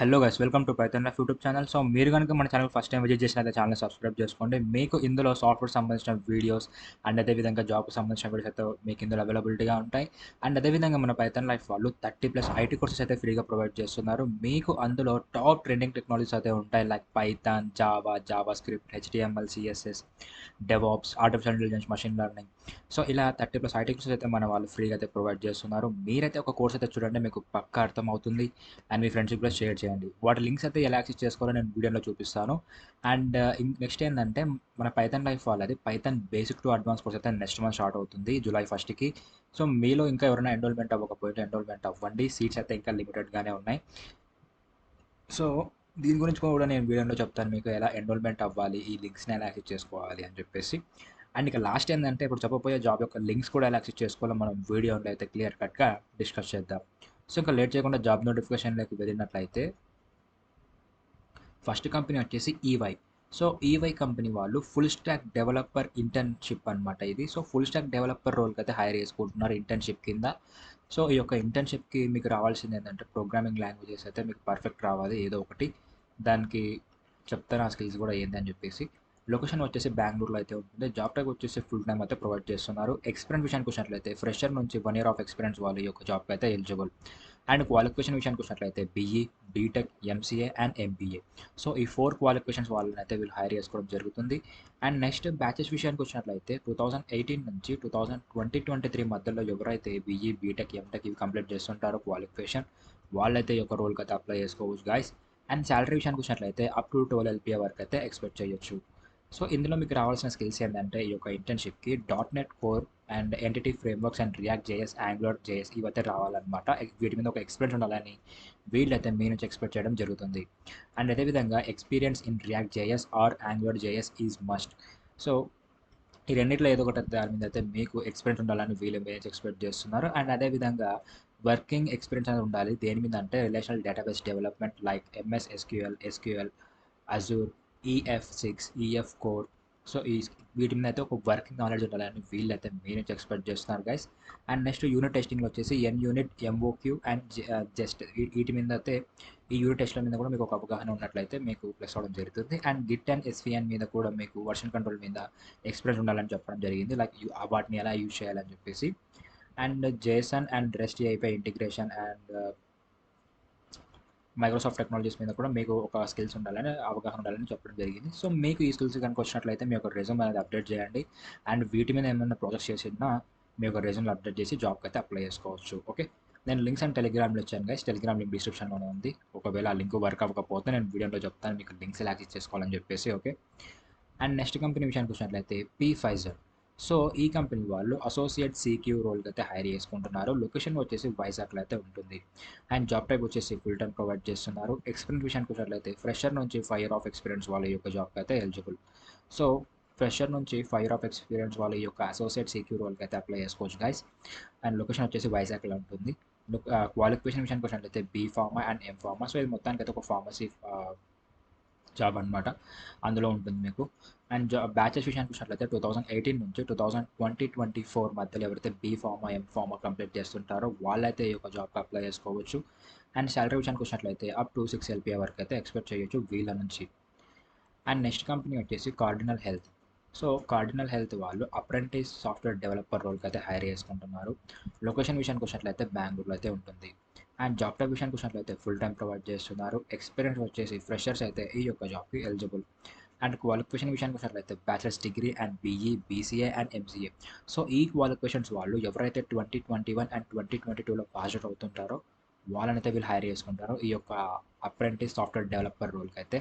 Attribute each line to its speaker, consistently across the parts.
Speaker 1: Hello guys, welcome to Python life YouTube channel. So మీరు కనుక మన ఛానల్ ఫస్ట్ టైం విజిట్ చేసినట్లయితే channel subscribe చేసుకోండి. మీకు ఇందులో సాఫ్ట్వేర్ సంబంధించిన వీడియోస్ అండ్ అదేవిధంగా జాబ్కి సంబంధించిన వీడియోస్ అయితే మీకు ఇందులో అవైలబిలిటీగా ఉంటాయి. అండ్ అదేవిధంగా మన పైథాన్ లైఫ్ వాళ్ళు 30+ ఐటీ కోర్సెస్ అయితే ఫ్రీగా ప్రొవైడ్ చేస్తున్నారు. మీకు అందులో టాప్ ట్రెండింగ్ టెక్నాలజీస్ అయితే ఉంటాయి, like Python, Java script, HTML, CSS, DevOps, artificial intelligence, machine learning. So ఇలా 30+ ఐటీ కోర్సెస్ అయితే మన వాళ్ళు ఫ్రీగా అయితే ప్రొవైడ్ చేస్తున్నారు. మీరైతే ఒక కోర్స్ అయితే చూడండి, మీకు పక్కా అర్థమవుతుంది. అండ్ మీ ఫ్రెండ్స్కి కూడా షేర్ చేయండి. వాటి లింక్స్ అయితే ఎలా యాక్సెస్ చేసుకోవాలో నేను వీడియోలో చూపిస్తాను. అండ్ నెక్స్ట్ ఏంటంటే, మన పైథాన్ లైఫ్ వాళ్ళది Python basic to advance course అయితే నెక్స్ట్ మంత్ స్టార్ట్ అవుతుంది జూలై 1కి. సో మీలో ఇంకా ఎవరైనా ఎన్రోల్మెంట్ అవ్వకపోతే ఎన్రోల్మెంట్ అవ్వండి. సీట్స్ అయితే ఇంకా లిమిటెడ్గానే ఉన్నాయి. సో దీని గురించి కూడా నేను వీడియోలో చెప్తాను, మీకు ఎలా ఎన్రోల్మెంట్ అవ్వాలి, ఈ లింక్స్ని ఎలా యాక్సెస్ చేసుకోవాలి అని చెప్పేసి. అండ్ ఇక లాస్ట్ ఏంటంటే, ఇప్పుడు చెప్పబోయే జాబ్ యొక్క లింక్స్ కూడా ఎలా యాక్సెస్ చేసుకోవాలో మనం వీడియోలో అయితే క్లియర్ కట్గా డిస్కస్ చేద్దాం. సో ఇంకా లేట్ చేయకుండా జాబ్ నోటిఫికేషన్లోకి వెళ్ళినట్లయితే, ఫస్ట్ కంపెనీ వచ్చేసి ఈవై. సో ఈవై కంపెనీ వాళ్ళు ఫుల్ స్టాక్ డెవలపర్ ఇంటర్న్షిప్ అనమాట ఇది. సో ఫుల్ స్టాక్ డెవలపర్ రోల్కి అయితే హైర్ చేసుకుంటున్నారు ఇంటర్న్షిప్ కింద. సో ఈ యొక్క ఇంటర్న్షిప్కి మీకు రావాల్సింది ఏంటంటే, ప్రోగ్రామింగ్ లాంగ్వేజెస్ అయితే మీకు పర్ఫెక్ట్ రావాలి ఏదో ఒకటి. దానికి చెప్తాను ఆ స్కిల్స్ కూడా ఏందని చెప్పేసి. లొకేషన్ వచ్చేసి బెంగళూరులో అయితే ఉంటుంది. జాబ్ టైప్ వచ్చేసి ఫుల్ టైం అయితే ప్రొవైడ్ చేస్తున్నారు. ఎక్స్పీరియన్స్ విషయానికి వచ్చినట్లయితే ఫ్రెషర్ నుంచి 1 ఇయర్ ఆఫ్ ఎక్స్పీరియన్స్ వాళ్ళు ఈ యొక్క జాబ్కి అయితే ఎలిజిబుల్. అండ్ క్వాలిఫికేషన్ విషయానికి వచ్చినట్లయితే BE, BTech, MCA and MBA. So ఈ 4 క్వాలిఫికేషన్స్ వాళ్ళని అయితే వీళ్ళు హైర్ చేసుకోవడం జరుగుతుంది. అండ్ నెక్స్ట్ బ్యాచెస్ విషయానికి వచ్చినట్లయితే 2018 నుంచి 2023 మధ్యలో ఎవరైతే బీఈ, బీటెక్, ఎంటెక్ ఇవి కంప్లీట్ చేస్తుంటారో క్వాలిఫికేషన్, వాళ్ళైతే ఈ యొక్క రోల్కి అయితే అప్లై చేసుకోవచ్చు గాయస్. అండ్ శాలరీ విషయానికి వచ్చినట్లయితే అప్ టు 12 ఎల్పిఏ వరకు అయితే ఎక్స్పెక్ట్ చేయొచ్చు. సో ఇందులో మీకు రావాల్సిన స్కిల్స్ ఏంటంటే, ఈ యొక్క ఇంటర్న్షిప్కి .NET core and entity frameworks and react JS, angular JS ఇవైతే రావాలన్నమాట. వీటి మీద ఒక ఎక్స్పీరియన్స్ ఉండాలని వీళ్ళైతే మీ నుంచి ఎక్స్పెక్ట్ చేయడం జరుగుతుంది. అండ్ అదేవిధంగా experience in React JS or Angular JS is must. So ఈ రెండిట్లో ఏదో ఒకటి దాని మీద అయితే మీకు ఎక్స్పీరియన్స్ ఉండాలని వీళ్ళు మీ నుంచి ఎక్స్పెక్ట్ చేస్తున్నారు. అండ్ అదేవిధంగా వర్కింగ్ ఎక్స్పీరియన్స్ అనేది ఉండాలి. దేని మీద అంటే, relational database development like MS SQL, Azure, ఈఎఫ్6, ఈఎఫ్ కోర్. సో వీటి మీద అయితే ఒక వర్కింగ్ నాలెడ్జ్ ఉండాలని వీళ్ళైతే మీ నుంచి ఎక్స్పెక్ట్ చేస్తున్నారు గైస్. అండ్ నెక్స్ట్ యూనిట్ టెస్టింగ్లో వచ్చేసి ఎన్ యూనిట్, ఎంఓక్యూ అండ్ జస్ట్ వీటి మీద అయితే, ఈ యూనిట్ టెస్ట్ల మీద కూడా మీకు ఒక అవగాహన ఉన్నట్లయితే మీకు ప్లస్ అవ్వడం జరుగుతుంది. అండ్ గిట్ అండ్ ఎస్విఎన్ మీద కూడా మీకు వర్షన్ కంట్రోల్ మీద ఎక్స్పీరియన్స్ ఉండాలని చెప్పడం జరిగింది, లైక్ వాటిని ఎలా యూజ్ చేయాలని చెప్పేసి. And JSON and REST API integration and Microsoft technologies మీద కూడా మీకు ఒక స్కిల్స్ ఉండాలని, అవగాహన ఉండాలని చెప్పడం జరిగింది. సో మీకు ఈ స్కిల్స్ కనుక వచ్చినట్లయితే మీ యొక్క రెజ్యూమ్ అనేది అప్డేట్ చేయండి. అండ్ వీటి మీద ఏమైనా ప్రాజెక్ట్స్ చేసినా మీ యొక్క రెజ్యూమ్లో అప్డేట్ చేసి జాబ్కి అయితే అప్లై చేసుకోవచ్చు. ఓకే, నేను లింక్స్ అండ్ టెలిగ్రామ్లో ఇచ్చాను గైస్. టెలిగ్రామ్ లింక్ డిస్క్రిప్షన్లోనే ఉంది. ఒకవేళ ఆ లింక్ వర్క్ అవ్వకపోతే నేను వీడియోలో చెప్తాను మీకు లింక్స్ ఎలా యాక్సెస్ చేసుకోవాలని చెప్పేసి. ఓకే, అండ్ నెక్స్ట్ కంపెనీ విషయానికి వచ్చినట్లయితే P5Z. సో ఈ కంపెనీ వాళ్ళు అసోసియేట్ సీక్యూ రోల్కి అయితే హైర్ చేసుకుంటున్నారు. లొకేషన్ వచ్చేసి వైజాగ్లో అయితే ఉంటుంది. అండ్ జాబ్ టైప్ వచ్చేసి ఫుల్ టైం ప్రొవైడ్ చేస్తున్నారు. ఎక్స్పీరియన్స్ విషయానికి వచ్చినట్లయితే ఫ్రెషర్ నుంచి 5 ఇయర్ ఆఫ్ ఎక్స్పీరియన్స్ వాళ్ళ యొక్క జాబ్కి అయితే ఎలిజిబుల్. సో ఫ్రెషర్ నుంచి 5 ఇయర్ ఆఫ్ ఎక్స్పీరియన్స్ వాళ్ళ యొక్క అసోసియేట్ సీక్యూ రోల్కి అయితే అప్లై చేసుకోవచ్చు గైస్. అండ్ లొకేషన్ వచ్చేసి వైజాగ్లో ఉంటుంది. క్వాలిఫికేషన్ విషయానికి వచ్చినట్లయితే B Pharma and M Pharma. So ఇది మొత్తానికి అయితే ఒక ఫార్మసీ జాబ్ అనమాట, అందులో ఉంటుంది మీకు. అండ్ బ్యాచెస్ విషయానికి వచ్చినట్లయితే 2018 నుంచి 2024 మధ్యలో ఎవరైతే B pharma, M pharma complete చేస్తుంటారో వాళ్ళైతే ఈ యొక్క జాబ్కి అప్లై చేసుకోవచ్చు. అండ్ శాలరీ విషయానికి వచ్చినట్లయితే అప్ టు 6 ఎల్పిఏ వరకు అయితే ఎక్స్పెక్ట్ చేయొచ్చు వీళ్ళ నుంచి. అండ్ నెక్స్ట్ కంపెనీ వచ్చేసి cardinal health. So cardinal health వాళ్ళు అప్రెంటిస్ సాఫ్ట్వేర్ డెవలపర్ రోల్కి అయితే హైర్ చేసుకుంటున్నారు. లొకేషన్ విషయానికి వచ్చినట్లయితే బెంగళూరులో అయితే ఉంటుంది. అండ్ జాబ్ టైప్ విషయానికి వచ్చినట్లయితే ఫుల్ టైం ప్రొవైడ్ చేస్తున్నారు. ఎక్స్పీరియన్స్ వచ్చేసి ఫ్రెషర్స్ అయితే ఈ యొక్క జాబ్కి ఎలిజిబుల్. అండ్ క్వాలిఫికేషన్ విషయానికి వచ్చినట్లయితే bachelors degree and BE, BCA and MCA. So ఈ క్వాలిఫికేషన్స్ వాళ్ళు ఎవరైతే 2021 అండ్ 2022లో పాస్ అవుట్ అవుతుంటారో వాళ్ళనైతే వీళ్ళు హైర్ చేసుకుంటారు ఈ యొక్క అప్రెంటిస్ సాఫ్ట్వేర్ డెవలపర్ రోల్కి అయితే.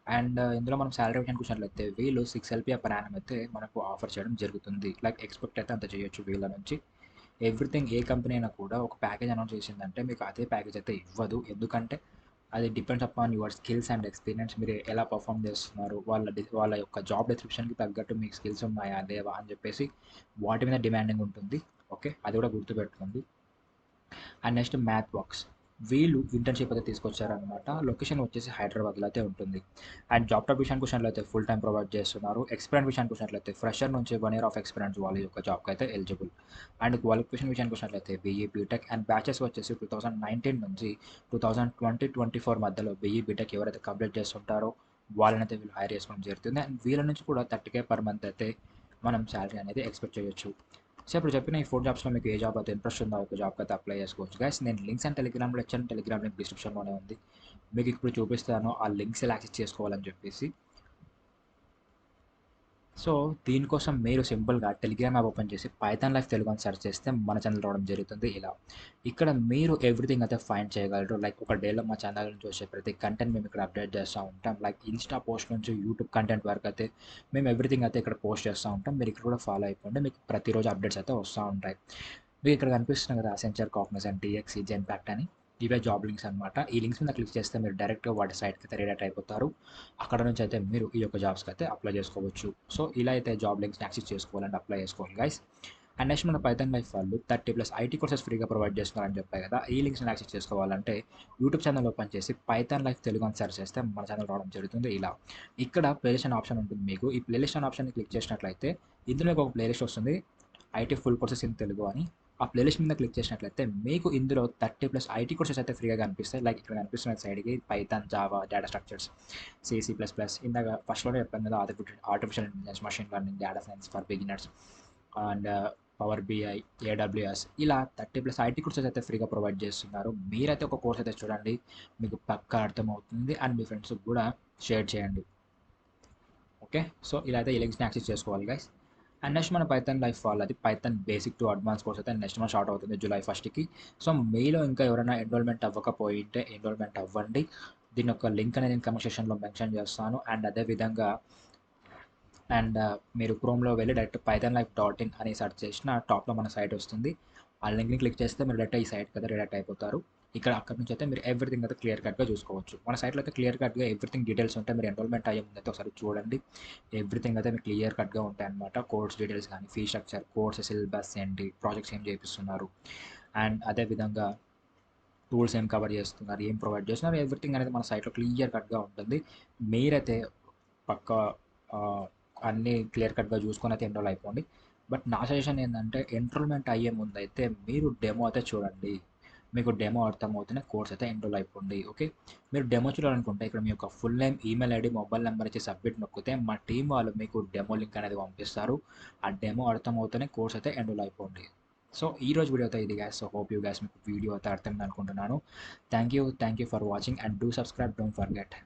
Speaker 1: అండ్ ఇందులో మనం శాలరీ విషయానికి వచ్చినట్లయితే వీళ్ళు 6 ఎల్పిఏ పర్ యానం అయితే మనకు ఆఫర్ చేయడం జరుగుతుంది. లైక్ ఎక్స్పెక్ట్ అయితే అంత చేయొచ్చు వీళ్ళ నుంచి. ఎవ్రీథింగ్ ఏ కంపెనీ అయినా కూడా ఒక ప్యాకేజ్ అనౌన్స్ చేసిందంటే మీకు అదే ప్యాకేజ్ అయితే ఇవ్వదు. ఎందుకంటే అది depends upon your skills and experience. మీరు ఎలా పర్ఫామ్ చేస్తున్నారు, వాళ్ళ యొక్క జాబ్ డిస్క్రిప్షన్కి తగ్గట్టు మీకు స్కిల్స్ ఉన్నాయా లేవా అని చెప్పేసి వాటి మీద డిమాండింగ్ ఉంటుంది. ఓకే, అది కూడా గుర్తుపెట్టుకోండి. And next math box. వీళ్ళు ఇంటర్న్షిప్ అయితే తీసుకొచ్చారనమాట. లొకేషన్ వచ్చేసి హైదరాబాద్లో అయితే ఉంటుంది. అండ్ జాబ్ టాప్ విషయానికి వచ్చినట్లయితే ఫుల్ టైమ్ ప్రొవైడ్ చేస్తున్నారు. ఎక్స్పీరియన్స్ విషయానికి వచ్చినట్లయితే ఫ్రెషర్ నుంచి 1 ఇయర్ ఆఫ్ ఎక్స్పీరియన్స్ వాళ్ళు ఈ యొక్క జాబ్కి అయితే ఎలిజిబుల్. అండ్ క్వాలిఫికేషన్ విషయానికి వచ్చినట్లయితే బీఈ బీటెక్ అండ్ బ్యాచెస్ వచ్చేసి 2019 నుంచి 2024 మధ్యలో బీఈ బీటెక్ ఎవరైతే కంప్లీట్ చేస్తుంటారో వాళ్ళనైతే వీళ్ళు హైర్ చేసుకోవడం జరుగుతుంది. అండ్ వీళ్ళ నుంచి కూడా 30K పర్ మంత్ అయితే మనం శాలరీ అనేది ఎక్స్పెక్ట్ చేయొచ్చు. సో ఇప్పుడు చెప్పిన ఈ 4 జాబ్స్లో మీకు ఏ జాబ్ అయితే ఇంట్రెస్ట్ ఉందో ఒక జాబ్కి అయితే అప్లై చేసుకోవచ్చు గైస్. నేను లింక్స్ అండ్ టెలిగ్రామ్లో ఇచ్చాను. టెలిగ్రామ్ లింక్ డిస్క్రిప్షన్లోనే ఉంది. మీకు ఇప్పుడు చూపిస్తాను ఆ లింక్స్ ఎలా యాక్సెస్ చేసుకోవాలని చెప్పేసి. సో దీనికోసం మీరు సింపుల్గా టెలిగ్రామ్ యాప్ ఓపెన్ చేసి పైథాన్ లైఫ్ తెలుగు అని సెర్చ్ చేస్తే మన ఛానల్ రావడం జరుగుతుంది. ఇలా ఇక్కడ మీరు ఎవ్రీథింగ్ అయితే ఫైండ్ చేయగలరు. లైక్ ఒక డేలో మా ఛానల్ నుంచి వచ్చే ప్రతి కంటెంట్ మేము ఇక్కడ అప్డేట్ చేస్తూ ఉంటాం. లైక్ ఇన్స్టా పోస్ట్ నుంచి యూట్యూబ్ కంటెంట్ వరకు అయితే మేము ఎవ్రీథింగ్ అయితే ఇక్కడ పోస్ట్ చేస్తూ ఉంటాం. మీరు ఇక్కడ కూడా ఫాలో అయిపోండి. మీకు ప్రతిరోజు అప్డేట్స్ అయితే వస్తూ ఉంటాయి. మీకు ఇక్కడ కనిపిస్తుంది కదా అసెంచర్, కాగ్నిజెంట్, టీఎక్సీ, జెన్పాక్ట్ అని. ఇవే జాబ్ లింక్స్ అనమాట. ఈ లింక్స్ మీద క్లిక్ చేస్తే మీరు డైరెక్ట్గా వాటి సైట్కి అయితే రీడైరెక్ట్ అయిపోతారు. అక్కడ నుంచి అయితే మీరు ఈ యొక్క జాబ్స్కి అయితే అప్లై చేసుకోవచ్చు. సో ఇలా అయితే జాబ్ లింక్స్ని యాక్సెస్ చేసుకోవాలంటే అప్లై చేసుకోవాలి గైస్. అండ్ నెక్స్ట్ మన పైథాన్ లైఫ్ వాళ్ళు 30+ ఐటీ కోర్సెస్ ఫ్రీగా ప్రొవైడ్ చేస్తున్నారని చెప్పాయి కదా. ఈ లింక్స్ని యాక్సెస్ చేసుకోవాలంటే యూట్యూబ్ ఛానల్ ఓపెన్ చేసి పైథాన్ లైఫ్ తెలుగు అని సెర్చ్ చేస్తే మన ఛానల్ రావడం జరుగుతుంది. ఇలా ఇక్కడ ప్లేలిస్ట్ అనే ఆప్షన్ ఉంటుంది. మీకు ఈ ప్లేలిస్ట్ అనే ఆప్షన్ని క్లిక్ చేసినట్లయితే ఇందులో మీకు ఒక ప్లేలిస్ట్ వస్తుంది, IT full courses in Telugu అని. ఆ ప్లేలిస్ట్ మీద క్లిక్ చేసినట్లయితే మీకు ఇందులో 30+ ఐటీ కోర్సెస్ అయితే ఫ్రీగా కనిపిస్తాయి. లైక్ ఇక్కడ కనిపిస్తున్న సైడ్కి Python, Java, data structures, C++, ఇందాక ఫస్ట్లోనే చెప్పాను కదా artificial intelligence, machine learning, data science for beginners and Power BI, AWS, ఇలా 30+ ఐటీ కోర్సెస్ అయితే ఫ్రీగా ప్రొవైడ్ చేస్తున్నారు. మీరైతే ఒక కోర్స్ అయితే చూడండి, మీకు పక్కా అర్థమవుతుంది. అండ్ మీ ఫ్రెండ్స్కి కూడా షేర్ చేయండి. ఓకే, సో ఇలా అయితే ఈ లింక్స్ని యాక్సెస్ చేసుకోవాలి గైస్. అండ్ నెక్స్ట్ మన పైథాన్ లైఫ్ వాళ్ళది Python basic to advance course అయితే నెక్స్ట్ మంత్ స్టార్ట్ అవుతుంది జూలై 1కి. సో మీలో ఇంకా ఎవరైనా ఎన్రోల్మెంట్ అవ్వకపోయింటే ఎన్రోల్మెంట్ అవ్వండి. దీని యొక్క లింక్ అనేది నేను కమెంట్ సెక్షన్లో మెన్షన్ చేస్తాను. అండ్ అదేవిధంగా మీరు క్రోమ్లో వెళ్ళి డైరెక్ట్ pythonlife.in అని సెర్చ్ చేసిన టాప్లో మన సైట్ వస్తుంది. ఆ లింక్ని క్లిక్ చేస్తే మీరు డైరెక్ట్ ఈ సైట్ కదా రిడైరెక్ట్ అయిపోతారు. ఇక్కడ అక్కడి నుంచి అయితే మీరు ఎవ్రీథింగ్ అయితే క్లియర్ కట్గా చూసుకోవచ్చు. మన సైట్లో అయితే క్లియర్ కట్గా ఎవ్రీథింగ్ డీటెయిల్స్ ఉంటాయి. మీరు ఎన్రోల్మెంట్ అయ్యే ముందు అయితే ఒకసారి చూడండి. ఎవ్రీథింగ్ అయితే మీకు క్లియర్ కట్గా ఉంటాయి అనమాట. కోర్స్ డీటెయిల్స్ కానీ, ఫీ స్ట్రక్చర్, కోర్స్ సిలబస్ ఏంటి, ప్రాజెక్ట్స్ ఏం చేపిస్తున్నారు, అండ్ అదేవిధంగా టూల్స్ ఏం కవర్ చేస్తున్నారు, ఏం ప్రొవైడ్ చేస్తున్నారు, ఎవ్రీథింగ్ అనేది మన సైట్లో క్లియర్ కట్గా ఉంటుంది. మీరైతే పక్క అన్నీ క్లియర్ కట్గా చూసుకొని అయితే ఎన్రోల్ అయిపోండి. బట్ నా సజెషన్ ఏంటంటే ఎన్రోల్మెంట్ అయ్యే ముందు అయితే మీరు డెమో అయితే చూడండి. మీకు డెమో అర్థమవుతూనే కోర్స్ అయితే ఎన్రోల్ అయిపోండి. ఓకే, మీరు డెమో చూడాలనుకుంటే ఇక్కడ మీ యొక్క full name, email ID, mobile number ఇచ్చి సబ్మిట్ నొక్కితే మా టీం వాళ్ళు మీకు డెమో లింక్ అనేది పంపిస్తారు. ఆ డెమో అర్థమవుతూనే కోర్స్ అయితే ఎన్రోల్ అయిపోండి. సో ఈ రోజు వీడియో అయితే ఇది gas. So hope you guys మీకు వీడియో అయితే అర్థమైంది అనుకుంటున్నాను. Thank you for watching and do subscribe, don't forget.